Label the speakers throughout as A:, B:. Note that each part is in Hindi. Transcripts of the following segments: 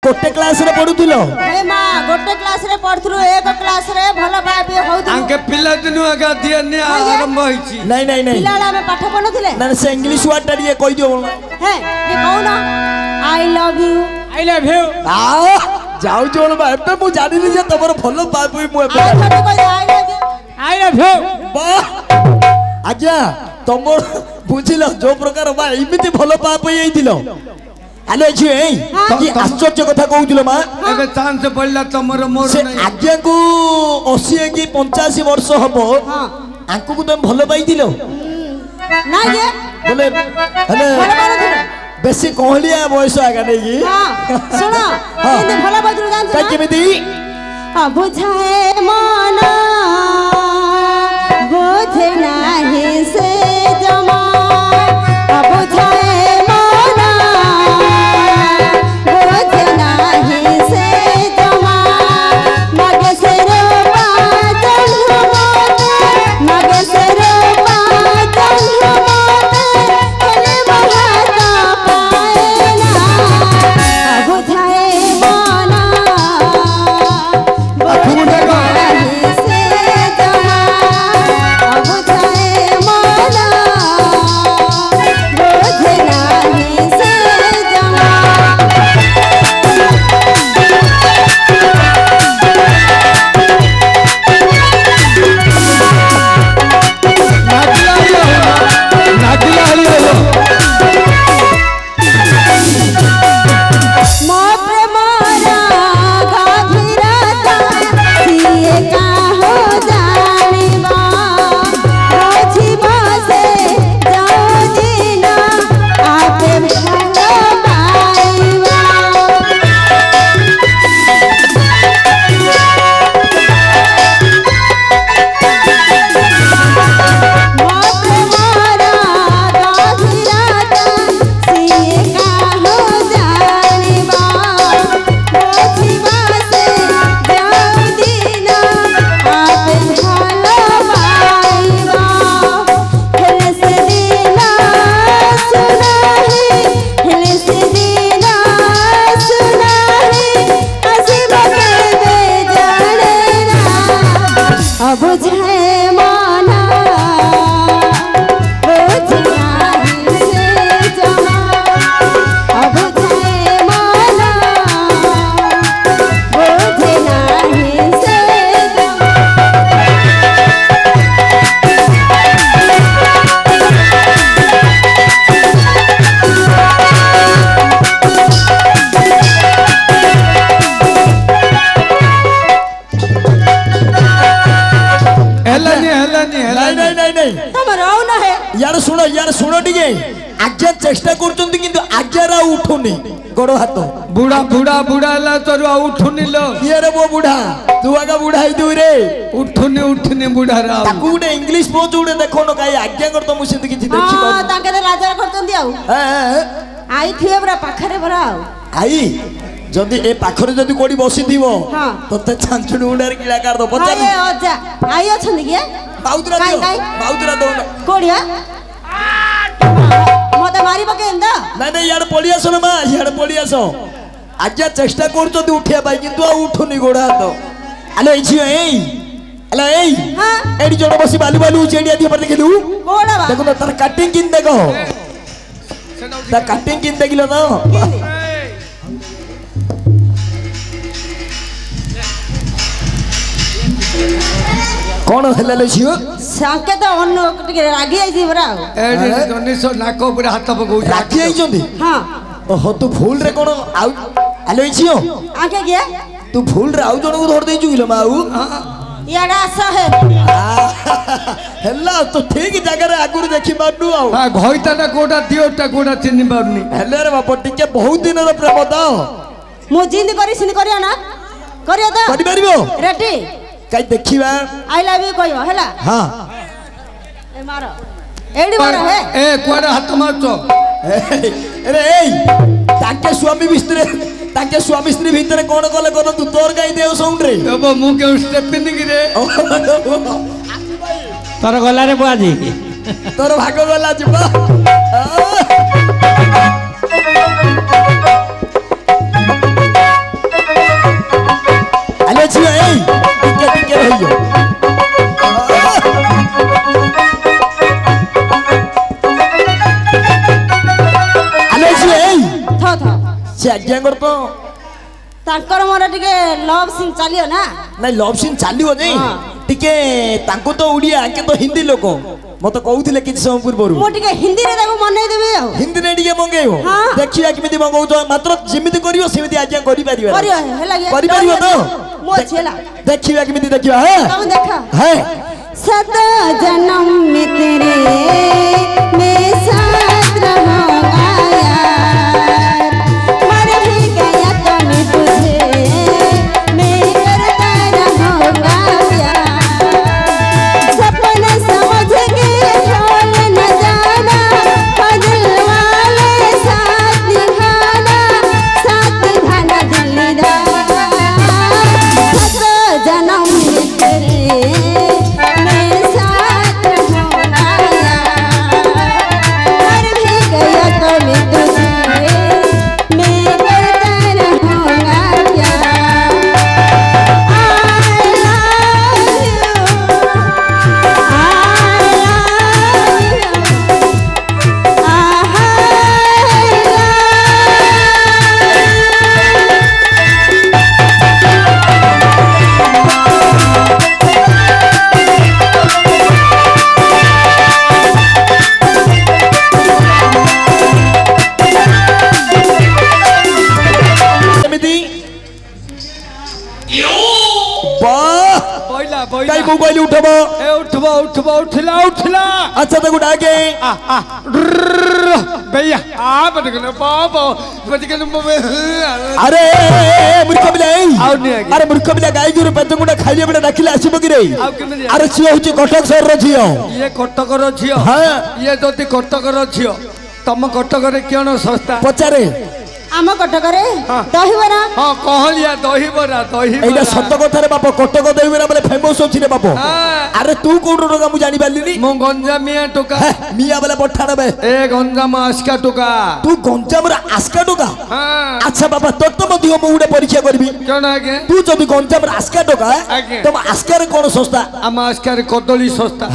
A: गोटे क्लास रे पढुथिलो
B: ए मां गोटे क्लास रे पढथुलो एक क्लास रे भलो भाबे होउत
C: आंके पिला दिनु आगा दिया ने आरंभ होईची
A: नहीं नहीं नहीं
B: पिलाला में पाठ पढुथिले
A: ना से इंग्लिश वर्ड टा ये कहि दियो
B: है ये कहू ना आई लव यू
A: आ जाऊ जोल बा एबे मु जानि जे तमर भलो बाबू मु एबे
B: आई लव यू
A: बा आज्ञा तमर बुझिलो जो प्रकार बा इमिति भलो बाबू एई दिलो आले छी ए कि आश्चर्य कथा कहउदिलो मा
C: एबे चांस पड़ला तमर मोर
A: से
C: नहीं
A: आज्ञा को 80 की 85 वर्ष हबो हां आंकु को तुम भलो पाई दिलो
B: ना ये
A: बोले हेले बेसी कहलिया बयस आगा नै की
B: हां सुनो केने भलो बजरु जान
A: का केमिति
B: बुझाए मन बुझे नाही से जमा बुझाए
A: यार सुनो टिके आज्ञा चेष्टा करचंती किंतु आज्ञारा उठुनी गोड़ हाथ
C: बुढ़ा बुढ़ा बुढ़ा ला तोर उठुनी लो
A: ये रे वो बुढ़ा तू आगा बुढ़ा ही तू रे
C: उठुनी उठुनी बुढ़ा रा
A: ताकू गुटे इंग्लिश बोच गुटे देखो न काई आज्ञा कर तो मुसे किछि देखि
B: हां ताके तो लाजरा करचंती आउ आई थिए बरा पाखरे बरा आउ आई
A: जदी ए पाखरे जदी कोडी बसी दिवो हां तते छांचुडी उडार किला कर दो पचा
B: ए अजा आई अछन के
A: बाउदरा दो
B: कोडिया मते मारी बके इंदा
A: ना ना यार पळिया सो मा यार पळिया सो आज्ञा चेष्टा करतो तू उठिया भाई किंतु आ उठुनी गोडा तो आलो इछि एई आलो एई हां एडी जोड़ बसी बालू बालू चेडिया दिया पर देखलु
B: कोडा बा
A: देखो तार कटिंग किन देखो ता कटिंग किन देखिलो तो कौन हेला ले छियो
B: सांके तो अन्न टिके रागी आइछि बरा
C: ए जनिसो नाको पुरा हाथ पकौ
A: रागी आइछंती हां ओहो तू फूल रे कोन आउ आलो छियो
B: आके गया
A: तू फूल रे आउ जण को धर देइछु किलो माऊ
B: याडा स है
A: हेला तो ठीक जगह रे आगुर देखि मानु आउ
C: हां घोइताटा कोडा दियोटा कोडा चिन्नी बारनी
A: हेले रे बाप टिके बहुत दिन रे प्रेम द
B: मु जिंद करी सिन करिया ना करिया द
A: करि परबो
B: रेडी
A: काई देखिबा
B: आई लव यू कहियो हला
A: हां
B: ए मारो एडी मारो हे
C: ए कोडा हाथ मारतो
A: अरे एई ताके स्वामी स्त्री भीतर कोन कले कोन तू तोर गाई देव साउंड रे
C: अब मु के स्टेप पिन रे
D: तोर गला रे बुआजी
A: तोर भाग गला जिबा କିଛି ଆଜ୍ଞା କର ତ
B: ତାଙ୍କର ମୋର ଟିକେ ଲଭ୍ ସିନ୍ ଚାଲିବ ନା
A: ନାଇଁ ଲଭ୍ ସିନ୍ ଚାଲିବ ଯେ ଟିକେ ତାଙ୍କୁ ତ ଓଡ଼ିଆ ଆଙ୍କେ ତ ହିନ୍ଦୀ ଲୋକ ମତେ କହୁଥିଲେ କିଛି ସମୟ ପୂର୍ବରୁ
B: ମୁଁ ଟିକେ ହିନ୍ଦୀରେ ତାକୁ ମନେଇ ଦେବି ଆଉ
A: ହିନ୍ଦୀରେ ଟିକେ ମଙ୍ଗେଇବ ଦେଖିବା କେମିତି ମଙ୍ଗଉଛ ମାତ୍ର ଯେମିତି କରିବ ସେମିତି ଆଜ୍ଞା କରିପାରିବ କରିପାରିବ ତ
B: ମୁଁ ଅଛି ହେଲା
A: ଦେଖିବା କେମିତି ଦେଖିବା
B: ତମେ ଦେଖ
D: सत जन्म में तेरे मैं साथ रहूंगा यार मर भी गया तो मैं तुझे मैं करता रहूंगा यार सपना समझ के छोड़ न जाना दिल वाले साथ निभाना दिल निभाना सत जन्म में तेरे
A: मोबाइल उठबो
C: उठला
A: अच्छा तो डाके
C: भैया
A: अरे मूर्ख पिला अरे मूर्ख पिला गाई गोरु पेट गुंडा खाइले बेटा डाकिले आसीबो कि रे अरे सिए होची कटक शहर रो झियो
C: ये कटक रो झियो ये जति कटक रो झियो तम कटक रे केनो सस्ता
A: पचारे
B: आम कटक रे दहीबरा
C: हां कहलिया दहीबरा
A: एटा सत्य कथा रे बाप कटक दहीबरा बोले फेमस होची रे बाप अरे तू कोड टोका मु जानि पालिनी
C: मु गंजामिया टोका
A: मिया बोले पठाड़ बे
C: ए गंजाम आस्का टोका
A: तू गंजाम रे आस्का टोका
C: हां
A: अच्छा बाबा तो मध्य मु गुडे परीक्षा करबी
C: कोन आगे
A: तू जदी गंजाम रे आस्का टोका तुम आस्का रे कोन सस्ता
C: हम आस्का रे कदली सस्ता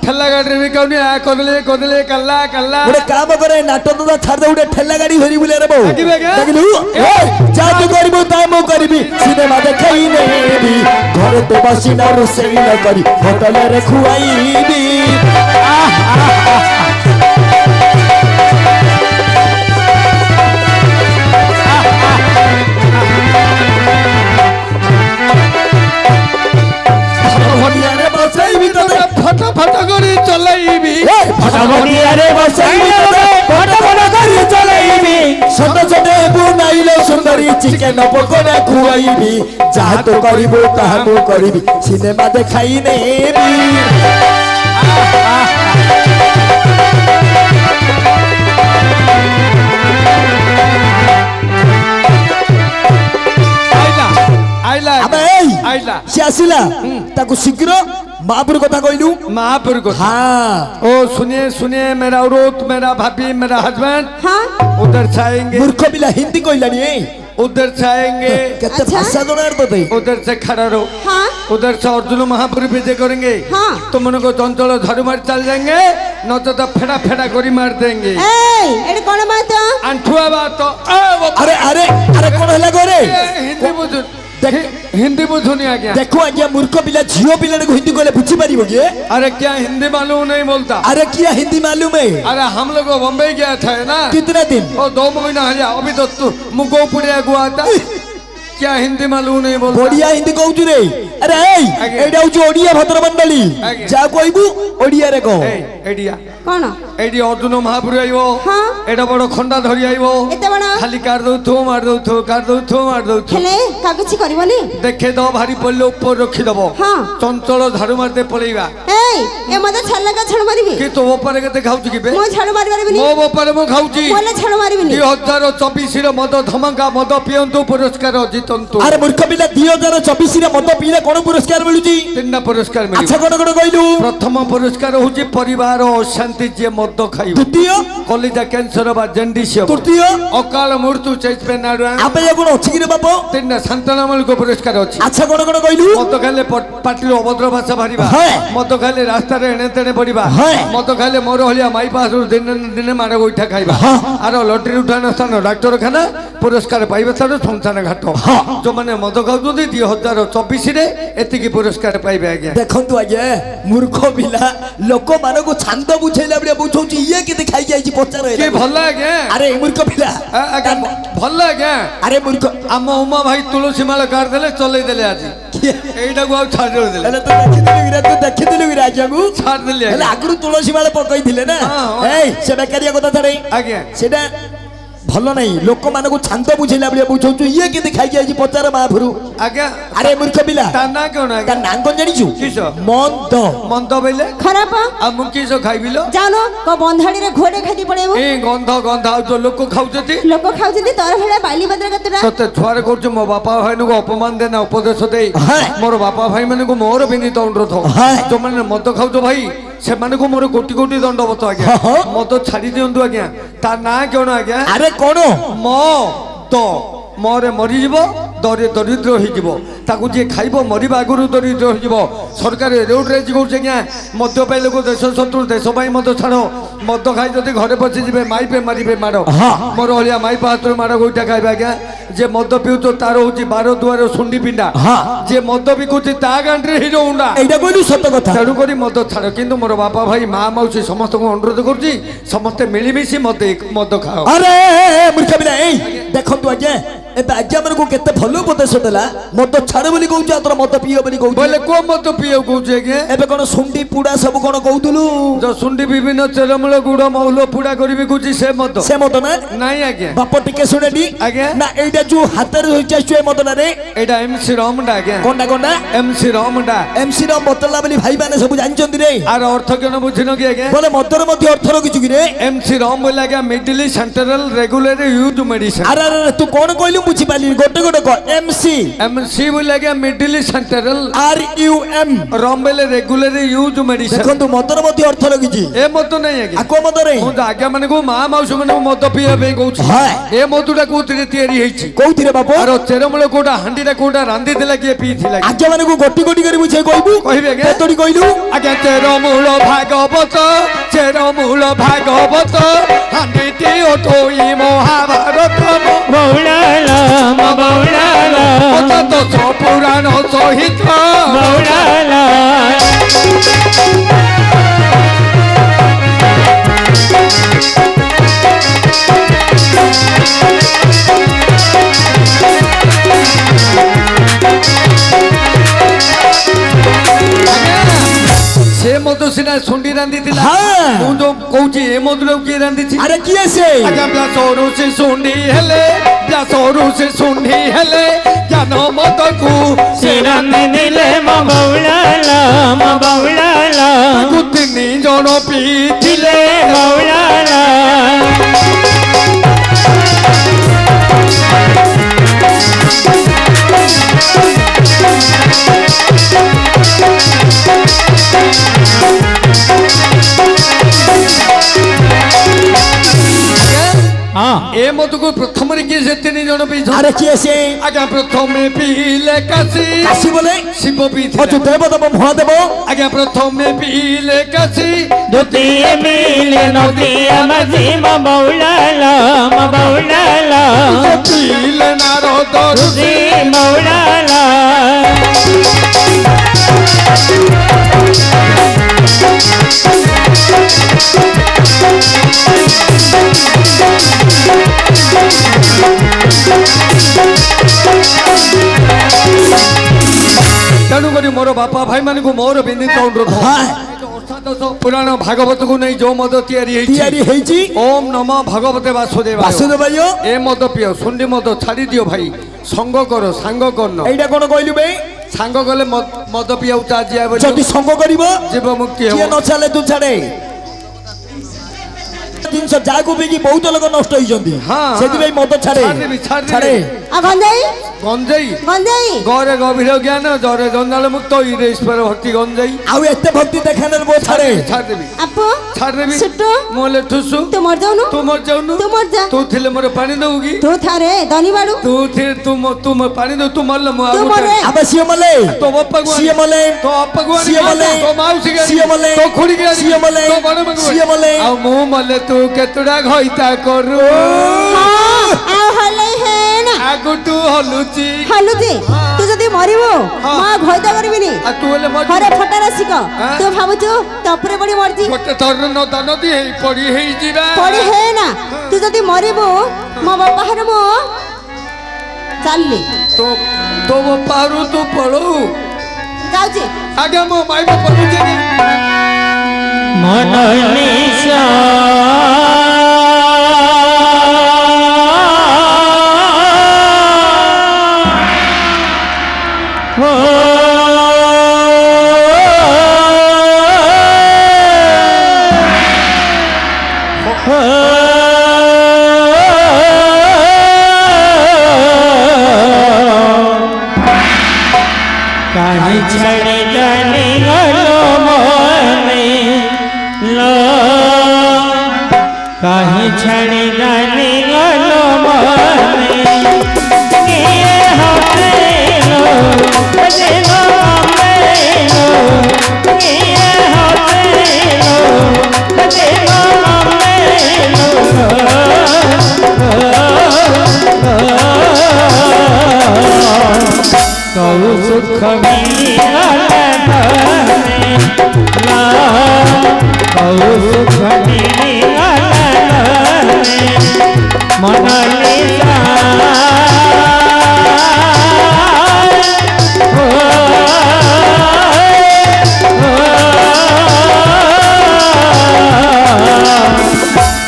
C: ठेला गाड़ी रे कहनी आ कदले कल्ला
A: गोटे काम करे नाटो दादा छाड़ दे गोटे ठेला गाड़ी भरी बुले रे बो देखलु जा तू करबो ता मु करबी सिनेमा देखई नेबी घरे तो बसी ना रोसई न करी होटल रे खुआईबी
C: फट करी चलाइबी
A: फटाफटिया रे बसाइबी फटाफट करी चलाइबी छोटे छोटे बुनाइलो सुंदरी चिकन पकोड़ा खुआइबी जहा तो करिबो ताहा मु करिबी सिनेमा देखाई नेबी आइला से आसिला ताको शीघ्र महापुर कथा कहलू
C: महापुर को
A: हाँ
C: ओ सुनिए मेरा औरत मेरा भाभी मेरा हस्बैंड
B: हाँ
C: उधर छाएंगे
A: मूर्ख पिला हिंदी कहलानी
C: उधर छाएंगे
A: कितने भाषा दोनों बताई
C: उधर से खड़ा रहो
B: हाँ
C: उधर से अर्जुन महापुर विजय करेंगे
B: हाँ
C: तुम उनको चंचल झाड़ू मार चल जाएंगे न तो फेड़ा फेड़ा करी मार देंगे
B: एड़े कौन बात
C: अंठुआ बात
A: अरे अरे अरे कौन है गोरे
C: हिंदी बुझु हिंदी बुझुनी आज्ञा
A: देखो आज्ञा मूर्ख पिला झियो पिला को हिंदी कहले बुझी पारिबो के
C: अरे क्या हिंदी मालूम नहीं बोलता
A: अरे क्या हिंदी मालूम है
C: अरे हम लोग बम्बई गया था ना
A: कितना दिन
C: ओ 2 महीना हो गया अभी तो तू मुगो पुड़िया गुआ था क्या हिंदी मालूम नहीं बोलता
A: ओडिया हिंदी कहू रे अरे एडा हो ओडिया भद्र मंडली जा कहबू ओडिया रे कहो
C: एडिया
B: कौन
C: एडी अर्जुन महापुर आइबो
B: हां
C: एडा बड़ खंडा धरि आइबो
B: एते बड़
C: खाली काट दउथो मार दउथो
B: हेले का कुछ करबनी
C: देखे दो भारी पल्ले ऊपर रखी दबो
B: हां
C: चंचल झाड़ू मारते पळेगा
B: ए मते छल्ला का छड़ मारिबी
C: कि तो ऊपर के खाउछु कि बे
B: मो छड़ मारि मारिबनी
C: मो ऊपर मो खाउची
B: बोले छड़ मारिबनी
C: 2024 रे मद धमका मद पियंतु पुरस्कार जितंतु
A: अरे मूर्ख पिला 2024 रे मद पीले कोन पुरस्कार मिलुची
C: तीनटा पुरस्कार मिलु
A: अच्छा कोन कहलू
C: प्रथम पुरस्कार होची परिवार परिवार अशांति जे मद खाई
A: तृतीय
C: कलिजा कैंसर बा जंडिस
A: तृतीय
C: अकाल मृत्यु चैतपे नाडु
A: आपे ये कोन अछि कि रे बाप
C: तीन संतानमल को पुरस्कार अछि
A: अच्छा कोन कोन कहलु
C: मद खाले पाटिलो अभद्र भाषा भारिबा मद खाले रास्ता रे एने तेने पड़िबा मद खाले मोर हलिया माई पास दिन दिन मार गोइठा खाइबा आरो लॉटरी उठान स्थान डॉक्टर खाना पुरस्कार पाइबा तार संस्थान घाट जो माने मद खाउछथि 2024 रे एति की पुरस्कार पाइबे आज्ञा
A: देखंतु आज्ञा मूर्ख पिला लोक मान को छांद बुझैला बडे बुझौछि ये के देखाइ जाइछि पचार
C: के भल्ला आज्ञा
A: अरे मूर्ख पिला
C: आज्ञा भल्ला आज्ञा
A: अरे मूर्ख
C: आम उमा भाई तुलसी माला काट देले चलै देले आज एइटा को आ छाड़ देले
A: हेले तो देखिदिलु विरा जागु
C: छाड़ देले
A: हेले आगरु तुलसी माला पकई थिले ना ए से बेकारिया कथा छाड़े
C: आज्ञा
A: सेटा भलो नहीं लोक मान को छांद बुझैला बडे बुझौछु ये के देखाइ जाइछि पचार महापुरु
C: आज्ञा
A: अरे मूर्ख पिला
C: ताना कोन
A: ता
C: आज्ञा
A: नाम कोन जानिछु
C: किसो
A: मंद
C: मंद बेले
B: खराब
C: आ मु किसो खाइबिलो
B: जानो को बंधाड़ी रे घोड़े खादी पड़ेबो
C: ए गंध गंध आ जो लोक खाउछथि
B: लोक खाउछथि तोर भेला बाली बद्र कतरा
C: सते छुआरे करछु मो बापा भाई को अपमान देना उपदेश दे मोर बापा भाई माने को मोर विनीत अनुरोध जो माने मद खाउछो भाई से माने को मोर कोटि कोटि दंडवत आज्ञा मद छाड़ी दियंतु आज्ञा ता ना कोन आज्ञा
A: अरे कोन
C: तो मोरे मरी जीवो दरिद्र हो जीवो ताकू जे खाइबो मरिबा आगुरु दरिद्र हो जीवो सरकार रोड रे जिगो जे मद पाई लोक देश शत्रु देश पाई मद छाड़ो मद खाई जदि घरे बसी जिवे माई पे मारिबे मारो मोर हलिया माई पात्र मार गोइटा खाइबा आज्ञा जे मद पिउतो तार होची 12 दुआर सुंडी पिंडा जे मद बिकुची ता गांडरे हिरो उंडा
A: एटा कोइलु सत्य कथा
C: तेणु करी मद छाड़ किंतु मोर बापा भाई माँ मौसी समस्त को अनुरोध करछि समस्ते मिलिमिशि मद खाओ
A: अरे मूर्ख पिला ए देखंतु आज्ञा एबे आज्ञा मन को केते भलो उपदेश देला मद छाड़ बोली कहउछ तोर मद पियो बोली कहउछ
C: बोले को मद पियो कहउछ आज्ञा
A: एबे कोन सुंडी पुडा सब कोन कहउतलु
C: जो सुंडी विभिन्न चेरमूल गुड़ मौल पुड़ा करी कुछ से मद
A: ना
C: नहीं आज्ञा
A: बाप टिके सुनेडी
C: आज्ञा
A: ना एटा जो हातर होइछ छुए मद ना रे
C: एटा एमसी रामडा आज्ञा
A: कोनडा
C: एमसी रामडा
A: एमसी राम बतला बोली भाई माने सब जानचंदी रे
C: आर अर्थ केन बुझिनो कि आज्ञा
A: बोले मदर मध्ये अर्थ रखिछु कि रे
C: एमसी राम बोले आज्ञा middle central regular use medicine
A: अरे तू कोन कहलु बुझी पाली गोटे गोटे को एमसी
C: बोले आज्ञा मिडिल सेंट्रल
A: RUM
C: राम बोले रेगुलर यूज मेडिसिन
A: देखंतु मदर मध्ये अर्थ रखिछि
C: ए मद नहीं आज्ञा
A: को मद रे
C: मु आज्ञा माने को मां मौसी माने मद पिया बे कहउछि ए मदुडा कोथिरे तयारी हेछि
A: कोथिरे बापू
C: आरो चेरमूल कोडा हांडीरा कोडा रांधी देला के पी थिला
A: आज्ञा माने को गोटी गोटी करी बुझे कहबू
C: कहबे आज्ञा
A: तोडी कहलु
C: आज्ञा चेरमूल भागवत हांडीटी ओटोई महाभारत
E: बौलाला
C: तो पुराण सहित
E: बौलाला
C: से मधु सिना सुंडी रांधी थिला मु जो कहूची ए मधुर के रांधी छी
A: अरे किए से
C: आज्ञा ब्लासोरु से सुंडी हेले ज्ञान मत को
E: से रांधी दिले बौलाला
C: कुतिनी जण पी
E: दिले बौलाला
C: ए मत को प्रथम रे के से तीन जण पी
A: अरे किए से
C: आज्ञा प्रथम पीले काशी
A: बोले
C: शिव पी
A: अचु देव महादेव
C: आज्ञा प्रथम पीले काशी
E: द्वितीय मिले नदिया मजीम बौलाला
C: पीले नारद
E: ऋषि बौलाला
C: तेणु करी मोर बापा भाई मान को मोर विनीत अनुरोध अष्टादश पुराण भागवत को नहीं जो मद तैयारी ओम नमः भगवते वासुदेवाय ए मद पियो सुंडी मद छाड़ी दियो भाई संग करो सांग करन
A: एटा कोन कहलु बे
C: सांग गले मद पियाउ चाजिया
A: जति संग करिवो
C: जीव मुक्ति
A: के न चले तू छाड़े जिनस जागु बेगी बहुत लोग नष्ट होई जंदी सेति मद छाड़े
C: छाड़े
B: आ गंजाई
C: गंजेई
B: गंजेई
C: गरे गभीर ज्ञान जरे जंजाल मुक्त ईश्वर भक्ति गंजेई
A: आउ एते भक्ति देखाने बो छाड़े
C: छाड़ देबी
B: आपो
C: छाड़ देबी
B: सुटो
C: मोले ठुसु
B: तू मर जाऊनु
C: तू मर जाऊनु
B: तू मर जा
C: तू थिले मोर पानी दउगी
B: तू थारे धनी बाड़ू
C: तू थिले तू पानी दउ तू मरल मो
B: तू मरे
A: अबे सिए मले
C: तो बप्पा गु
A: सिए मले
C: तो अप्पा गु
A: सिए मले
C: तो माउसी गे
A: सिए मले
C: तो खुड़ी गे
A: सिए मले
C: तो बड़ मगु
A: सिए मले
C: आ मु मले तू केतुडा घइता करू
B: आ हले है ना
C: आगु तू हलुची
B: हलुजी तू जदी मरिबो मा घइता करबिनी
C: आ तू ले मर
B: घरे फटा रसिक तू भाबुचु तपरे बड़ी मरजी
C: गोटे थर न दानदी हेई पड़ी हेई जिरा
B: पड़ी है ना तू जदी मरिबो मो बाबा हर मो चलली
C: तो तो वो पारू तू पड़ो
B: जाउची
C: आगे मो माई बाप पड़ू जे
E: मनोनिशा हो कहीं छड़े जाने गलो मोने लो कहीं छड़े जाने गलो मोने किए होते लो बजे लो मेलो किए होते लो बजे लो कौ सुख मिला कौ सुख मिला मनोनिशा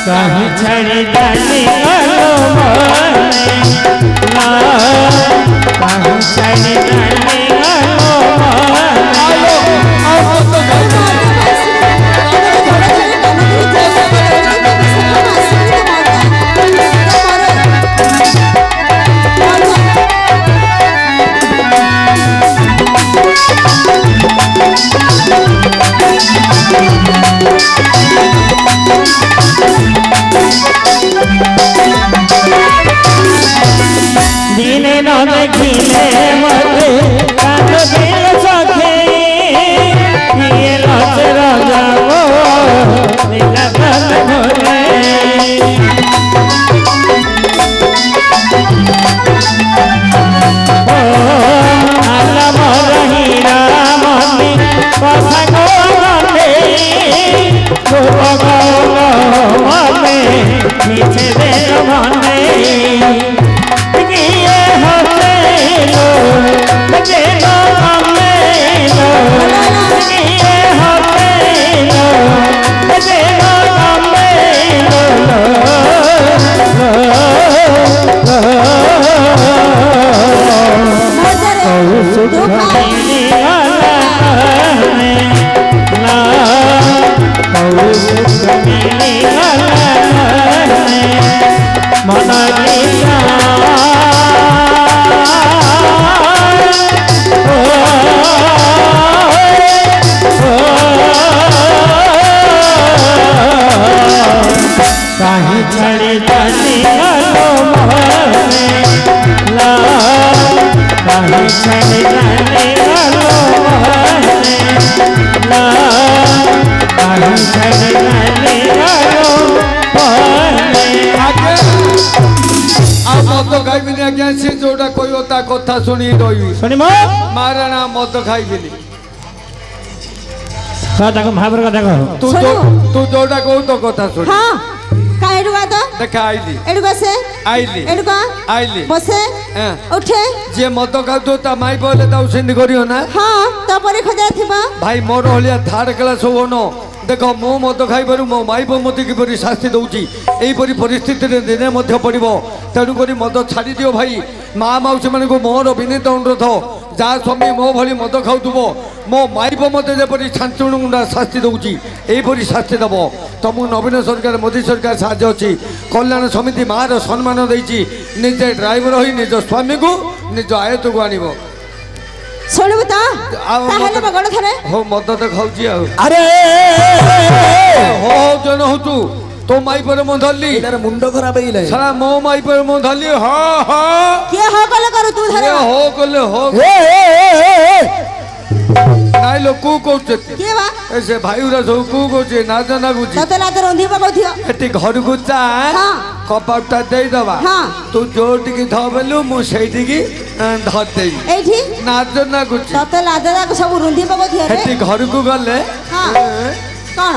E: कहीं छड़ जाने गलो मोने कहीं छड़ जाने गलो दिने न देखिले मते कांद दिल सखे ये लच राजा वो नीला भल भोले ओ आला मोर हीरा मने कथा गोले मने मिठे दे मने बजे लो मेलो किए होते लो बजे लो मेलो सुख मिला सुख मिला मनोनिशा कहीं छड़े जाने गलो मोने ला कहीं छड़े जाने गलो मोने ला कहीं छड़े जाने गलो मोने
C: आगे आ मद खाइबिनी आज्ञा से जोड़ा कोई होता कथा सुनी रही
E: सुनी मो
C: मारणा मद खाइबिनी
E: कथा को महावर कथा कहो
C: तू जोड़ा को तो कथा सुनी
B: हां का एडुगा तो
C: देखा आइली
B: एडुगा से
C: आइली
B: एडुगा
C: आइली
B: बसे
C: हां
B: उठे
C: जे मद खातो ता माई बोले ता उसेंदी करियो ना
B: हां तो परे खजा थिबा
C: भाई मोर हलिया थार्ड क्लास होनो देखो मो मद खाइबारु मो माई बो मते किपरि शास्ति दउची एई परि परिस्थिति रे दिने मध्य पड़िबो तेणु करी मद छाड़ी दियो भाई माँ मौसी मान को मोर विनीत अनुरोध जा स्वामी मो भली मद खाऊब मो माइप मत जपरी छांचुण गुंडा शास्ति दौची यहीपरी शास्ति दब तुमको नवीन सरकार मोदी सरकार साहाଯ୍य अच्छी कल्याण समिति मार सम्मान देती निजे ड्राइवर हो निज स्वामी को निज आयत को आनब
B: ଶୁଣିବୁ ତ ତାହେଲେ ବଗଡ଼ ଥରେ
C: हो मद तो खाऊची
A: अरे
C: हो जन हो तू तो माई पर मो धरली
A: ଏଟାର ମୁଣ୍ଡ ଖରାପ ହେଇଗଲା
C: सारा मो माई पर मो धरली हाँ हाँ
B: କିଏ ହଁ କଲେ କରୁ ତୁ ଧରେ
C: हो कले हो नाई लो कू कहते
B: କିଏ ବା
C: ऐसे भाई उरा सब कू कहते ना जाना बुझी
B: ତତେ ଲାଜ ରନ୍ଧି ପକଉଥିବ
C: एटी घर को चाल
B: हाँ।
C: कपाटा दे दबा
B: हाँ।
C: तू जोटिकी धबेलु मु सेटिकी धर देई
B: ଏଇଠି
C: ना जाना गुची
B: ତତେ ଲାଜ ଯାକ ସବୁ ରୁନ୍ଧି ପକଉଥିବ ରେ
C: एटी घर को गले
B: ହଁ କ'ଣ